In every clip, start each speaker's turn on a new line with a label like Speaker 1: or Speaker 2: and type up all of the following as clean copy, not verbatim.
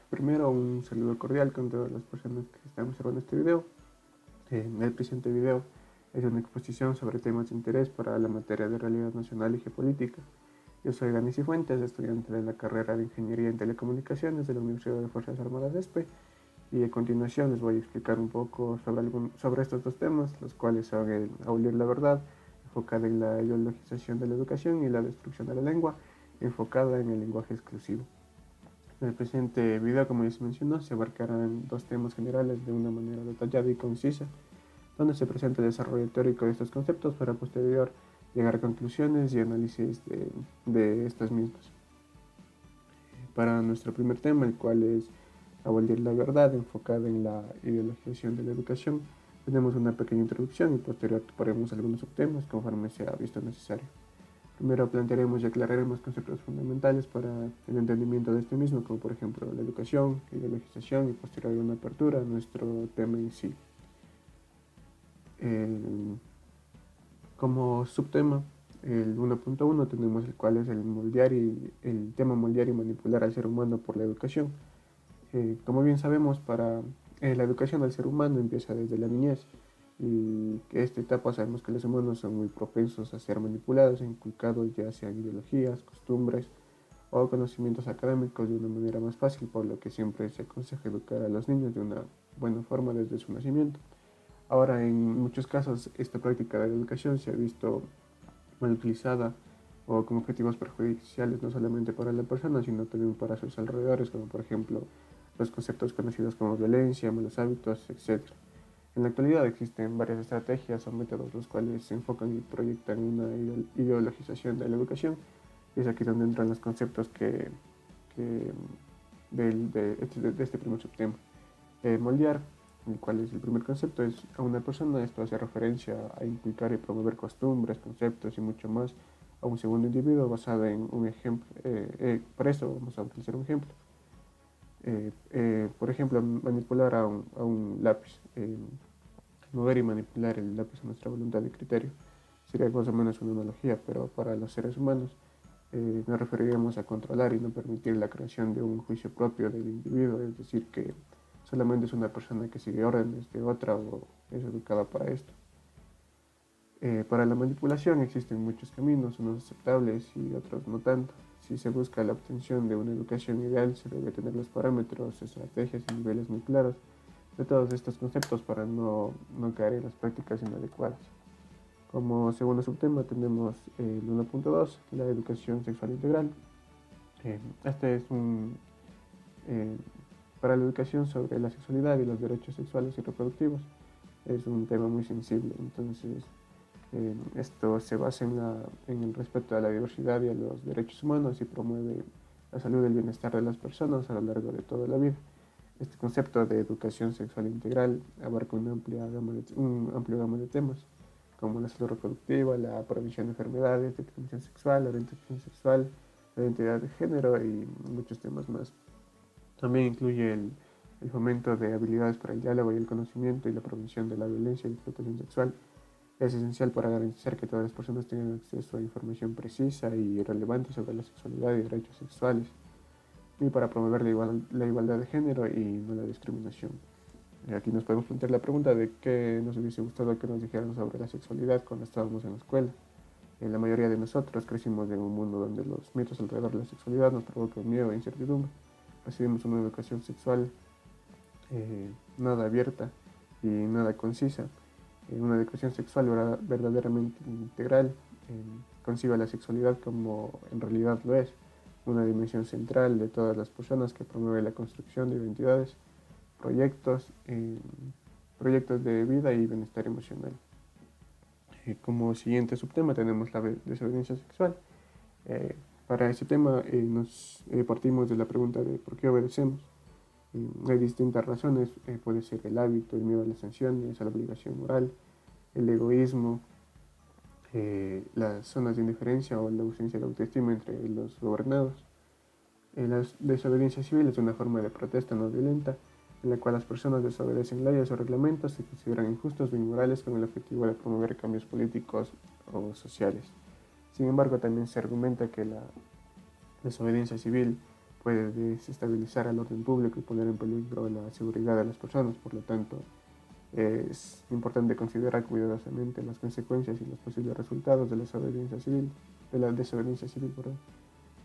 Speaker 1: Primero, un saludo cordial con todas las personas que están observando este video. El presente video es una exposición sobre temas de interés para la materia de realidad nacional y geopolítica. Yo soy Dani Cifuentes, estudiante de la carrera de Ingeniería en Telecomunicaciones de la Universidad de Fuerzas Armadas ESPE, y a continuación les voy a explicar un poco sobre estos dos temas, los cuales son el Abolir la Verdad, enfocada en la ideologización de la educación, y la destrucción de la lengua, enfocada en el lenguaje exclusivo. En el presente video, como ya se mencionó, se abarcarán dos temas generales de una manera detallada y concisa, donde se presenta el desarrollo teórico de estos conceptos para posterior llegar a conclusiones y análisis de estas mismas. Para nuestro primer tema, el cual es Abolir la Verdad, enfocada en la ideologización de la educación, tenemos una pequeña introducción y posterior toparemos algunos subtemas conforme sea visto necesario. Primero plantearemos y aclararemos conceptos fundamentales para el entendimiento de este mismo, como por ejemplo la educación, ideologización, y posterior una apertura a nuestro tema en sí. Como subtema, el 1.1 tenemos el cual es el tema moldear y manipular al ser humano por la educación. Como bien sabemos, para la educación al ser humano empieza desde la niñez, y que esta etapa sabemos que los humanos son muy propensos a ser manipulados e inculcados, ya sean ideologías, costumbres o conocimientos académicos, de una manera más fácil, por lo que siempre se aconseja educar a los niños de una buena forma desde su nacimiento. Ahora, en muchos casos, esta práctica de la educación se ha visto mal utilizada o con objetivos perjudiciales, no solamente para la persona, sino también para sus alrededores, como por ejemplo los conceptos conocidos como violencia, malos hábitos, etc. En la actualidad existen varias estrategias o métodos los cuales se enfocan y proyectan una ideologización de la educación, y es aquí donde entran los conceptos que de este primer subtema. Moldear, el cual es el primer concepto, es a una persona. Esto hace referencia a inculcar y promover costumbres, conceptos y mucho más a un segundo individuo basado en un ejemplo. Para eso vamos a utilizar un ejemplo. Por ejemplo, manipular a un lápiz. Mover y manipular el lápiz a nuestra voluntad y criterio. Sería más o menos una analogía, pero para los seres humanos nos referiríamos a controlar y no permitir la creación de un juicio propio del individuo, es decir, que solamente es una persona que sigue órdenes de otra o es educada para esto. Para la manipulación existen muchos caminos, unos aceptables y otros no tanto. Si se busca la obtención de una educación ideal, se debe tener los parámetros, estrategias y niveles muy claros de todos estos conceptos para no caer en las prácticas inadecuadas. Como segundo subtema tenemos el 1.2, la educación sexual integral. Este es eh, para la educación sobre la sexualidad y los derechos sexuales y reproductivos. Es un tema muy sensible, entonces esto se basa en el respeto a la diversidad y a los derechos humanos, y promueve la salud y el bienestar de las personas a lo largo de toda la vida. Este concepto de educación sexual integral abarca un amplio gama de temas, como la salud reproductiva, la prevención de enfermedades de transmisión sexual, la orientación sexual, la identidad de género y muchos temas más. También incluye el fomento de habilidades para el diálogo y el conocimiento, y la prevención de la violencia y la explotación sexual. Es esencial para garantizar que todas las personas tengan acceso a información precisa y relevante sobre la sexualidad y derechos sexuales, y para promover la igualdad de género y no la discriminación. Aquí nos podemos plantear la pregunta de qué nos hubiese gustado que nos dijeran sobre la sexualidad cuando estábamos en la escuela. La mayoría de nosotros crecimos en un mundo donde los mitos alrededor de la sexualidad nos provocan miedo e incertidumbre. Recibimos una educación sexual nada abierta y nada concisa. Una educación sexual verdaderamente integral concibe la sexualidad como en realidad lo es, una dimensión central de todas las personas, que promueve la construcción de identidades, proyectos, proyectos de vida y bienestar emocional. Como siguiente subtema tenemos la desobediencia sexual. Eh, para este tema partimos de la pregunta de por qué obedecemos. Hay distintas razones, puede ser el hábito, el miedo a las sanciones, a la obligación moral, el egoísmo, las zonas de indiferencia o la ausencia de autoestima entre los gobernados. La desobediencia civil es una forma de protesta no violenta en la cual las personas desobedecen leyes o reglamentos que consideran injustos o inmorales, con el objetivo de promover cambios políticos o sociales. Sin embargo, también se argumenta que la desobediencia civil puede desestabilizar al orden público y poner en peligro la seguridad de las personas. Por lo tanto, es importante considerar cuidadosamente las consecuencias y los posibles resultados de la desobediencia civil, perdón,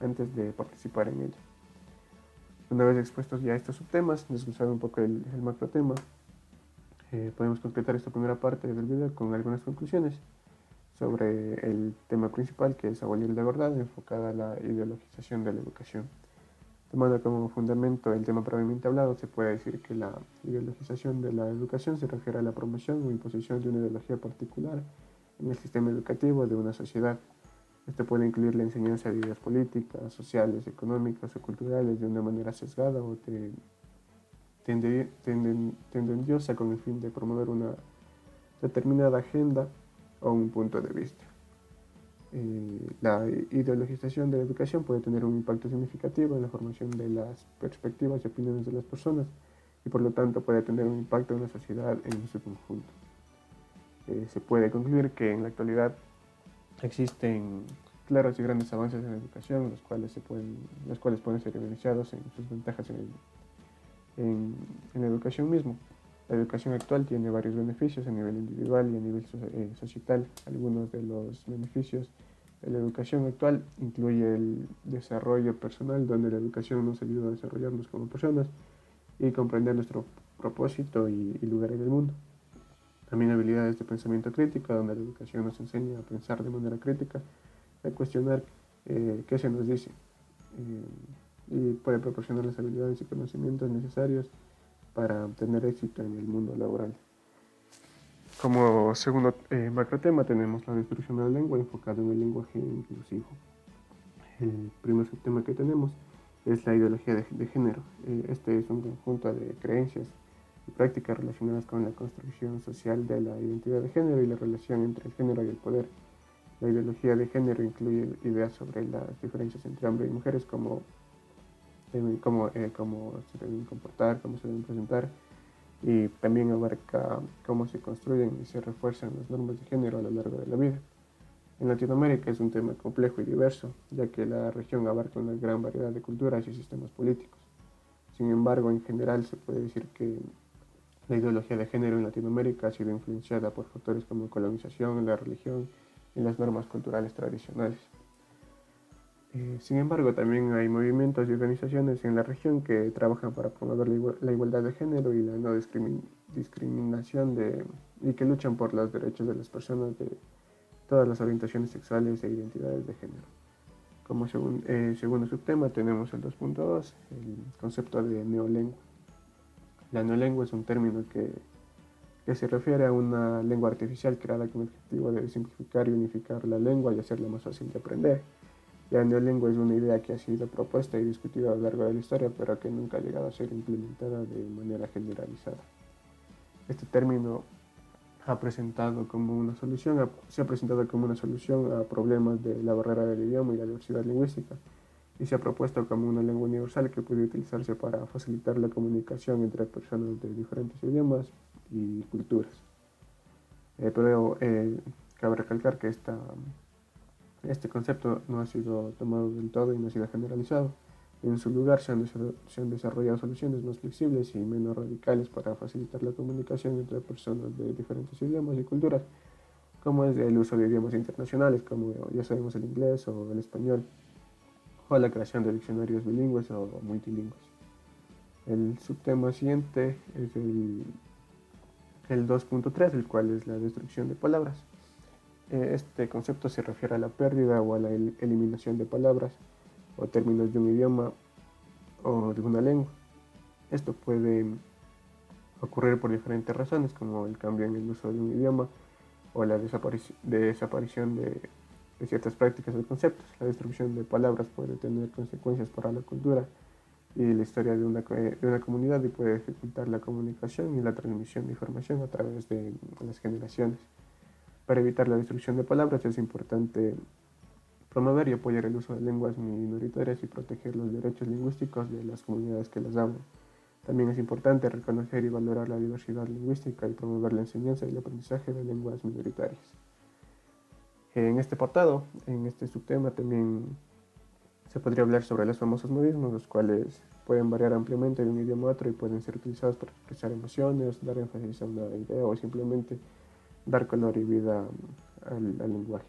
Speaker 1: antes de participar en ella. Una vez expuestos ya estos subtemas, desglosar un poco el macro tema, podemos concretar esta primera parte del video con algunas conclusiones sobre el tema principal, que es abolir la verdad, enfocada a la ideologización de la educación. Tomando como fundamento el tema previamente hablado, se puede decir que la ideologización de la educación se refiere a la promoción o imposición de una ideología particular en el sistema educativo de una sociedad. Esto puede incluir la enseñanza de ideas políticas, sociales, económicas o culturales de una manera sesgada o tendenciosa con el fin de promover una determinada agenda o un punto de vista. La ideologización de la educación puede tener un impacto significativo en la formación de las perspectivas y opiniones de las personas y por lo tanto puede tener un impacto en la sociedad en su conjunto. Se puede concluir que en la actualidad existen claros y grandes avances en la educación, los cuales pueden ser evidenciados en sus ventajas en la educación mismo. La educación actual tiene varios beneficios a nivel individual y a nivel societal. Algunos de los beneficios de la educación actual incluye el desarrollo personal, donde la educación nos ayuda a desarrollarnos como personas y comprender nuestro propósito y lugar en el mundo. También habilidades de pensamiento crítico, donde la educación nos enseña a pensar de manera crítica, a cuestionar qué se nos dice, y puede proporcionar las habilidades y conocimientos necesarios para obtener éxito en el mundo laboral. Como segundo macro tema tenemos la destrucción de la lengua enfocado en el lenguaje inclusivo. El primer subtema que tenemos es la ideología de género. Este es un conjunto de creencias y prácticas relacionadas con la construcción social de la identidad de género y la relación entre el género y el poder. La ideología de género incluye ideas sobre las diferencias entre hombres y mujeres, cómo se deben comportar, cómo se deben presentar, y también abarca cómo se construyen y se refuerzan las normas de género a lo largo de la vida. En Latinoamérica es un tema complejo y diverso, ya que la región abarca una gran variedad de culturas y sistemas políticos. Sin embargo, en general se puede decir que la ideología de género en Latinoamérica ha sido influenciada por factores como colonización, la religión y las normas culturales tradicionales. Sin embargo, también hay movimientos y organizaciones en la región que trabajan para promover la igualdad de género y la no discriminación y que luchan por los derechos de las personas de todas las orientaciones sexuales e identidades de género. Como segundo subtema tenemos el 2.2, el concepto de neolengua. La neolengua es un término que se refiere a una lengua artificial creada con el objetivo de simplificar y unificar la lengua y hacerla más fácil de aprender. La neolengua es una idea que ha sido propuesta y discutida a lo largo de la historia, pero que nunca ha llegado a ser implementada de manera generalizada. Este término se ha presentado como una solución a problemas de la barrera del idioma y la diversidad lingüística, y se ha propuesto como una lengua universal que puede utilizarse para facilitar la comunicación entre personas de diferentes idiomas y culturas. Pero cabe recalcar que este concepto no ha sido tomado del todo y no ha sido generalizado. En su lugar se han desarrollado soluciones más flexibles y menos radicales para facilitar la comunicación entre personas de diferentes idiomas y culturas, como es el uso de idiomas internacionales, como ya sabemos el inglés o el español, o la creación de diccionarios bilingües o multilingües. El subtema siguiente es el 2.3, el cual es la destrucción de palabras. Este concepto se refiere a la pérdida o a la eliminación de palabras o términos de un idioma o de una lengua. Esto puede ocurrir por diferentes razones, como el cambio en el uso de un idioma o la desaparición de ciertas prácticas o conceptos. La destrucción de palabras puede tener consecuencias para la cultura y la historia de una comunidad y puede dificultar la comunicación y la transmisión de información a través de las generaciones. Para evitar la destrucción de palabras es importante promover y apoyar el uso de lenguas minoritarias y proteger los derechos lingüísticos de las comunidades que las hablan. También es importante reconocer y valorar la diversidad lingüística y promover la enseñanza y el aprendizaje de lenguas minoritarias. En este apartado, en este subtema, también Se podría hablar sobre los famosos modismos, los cuales pueden variar ampliamente de un idioma a otro y pueden ser utilizados para expresar emociones, dar énfasis a una idea o simplemente dar color y vida al lenguaje.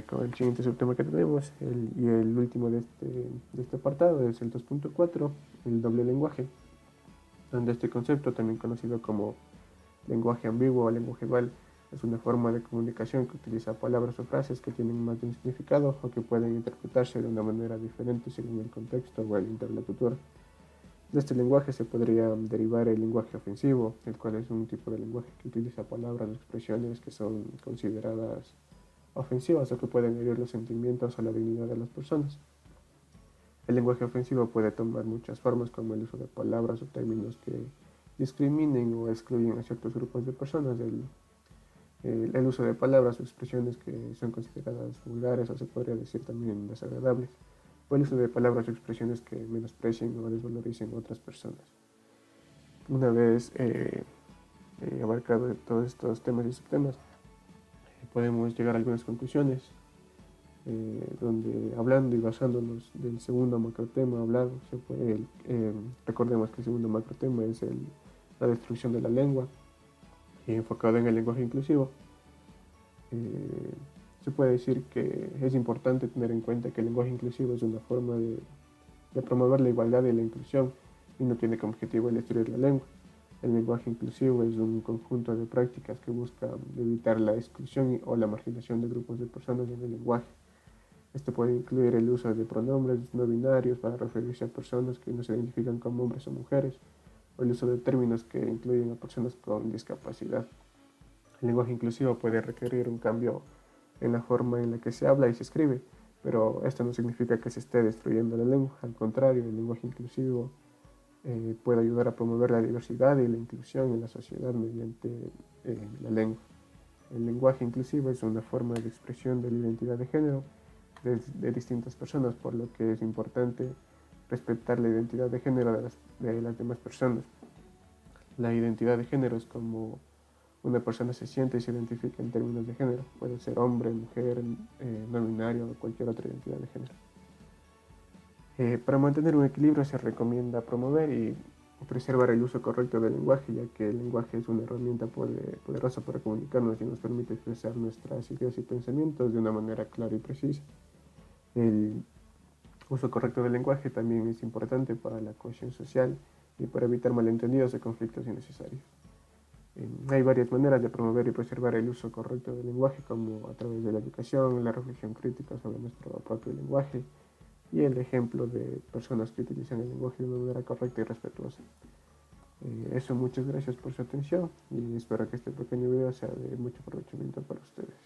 Speaker 1: Con el siguiente subtema que tenemos y el último de este apartado es el 2.4, el doble lenguaje, donde este concepto, también conocido como lenguaje ambiguo o lenguaje dual, es una forma de comunicación que utiliza palabras o frases que tienen más de un significado o que pueden interpretarse de una manera diferente según el contexto o el interlocutor. De este lenguaje se podría derivar el lenguaje ofensivo, el cual es un tipo de lenguaje que utiliza palabras o expresiones que son consideradas ofensivas o que pueden herir los sentimientos o la dignidad de las personas. El lenguaje ofensivo puede tomar muchas formas, como el uso de palabras o términos que discriminen o excluyen a ciertos grupos de personas, el uso de palabras o expresiones que son consideradas vulgares o se podría decir también desagradables, o el uso de palabras o expresiones que menosprecien o desvaloricen a otras personas. Una vez abarcado todos estos temas y subtemas, podemos llegar a algunas conclusiones, donde hablando y basándonos del segundo macrotema hablado, recordemos que el segundo macrotema es la destrucción de la lengua, enfocado en el lenguaje inclusivo. Se puede decir que es importante tener en cuenta que el lenguaje inclusivo es una forma de promover la igualdad y la inclusión y no tiene como objetivo el destruir la lengua. El lenguaje inclusivo es un conjunto de prácticas que busca evitar la exclusión o la marginación de grupos de personas en el lenguaje. Esto puede incluir el uso de pronombres no binarios para referirse a personas que no se identifican como hombres o mujeres, o el uso de términos que incluyen a personas con discapacidad. El lenguaje inclusivo puede requerir un cambio en la forma en la que se habla y se escribe, pero esto no significa que se esté destruyendo la lengua. Al contrario, el lenguaje inclusivo puede ayudar a promover la diversidad y la inclusión en la sociedad mediante la lengua. El lenguaje inclusivo es una forma de expresión de la identidad de género de distintas personas, por lo que es importante respetar la identidad de género de las demás personas. La identidad de género es como una persona se siente y se identifica en términos de género. Puede ser hombre, mujer, no binario o cualquier otra identidad de género. Para mantener un equilibrio se recomienda promover y preservar el uso correcto del lenguaje, ya que el lenguaje es una herramienta poderosa para comunicarnos y nos permite expresar nuestras ideas y pensamientos de una manera clara y precisa. El uso correcto del lenguaje también es importante para la cohesión social y para evitar malentendidos y conflictos innecesarios. Hay varias maneras de promover y preservar el uso correcto del lenguaje, como a través de la educación, la reflexión crítica sobre nuestro propio lenguaje y el ejemplo de personas que utilizan el lenguaje de una manera correcta y respetuosa. Muchas gracias por su atención y espero que este pequeño video sea de mucho aprovechamiento para ustedes.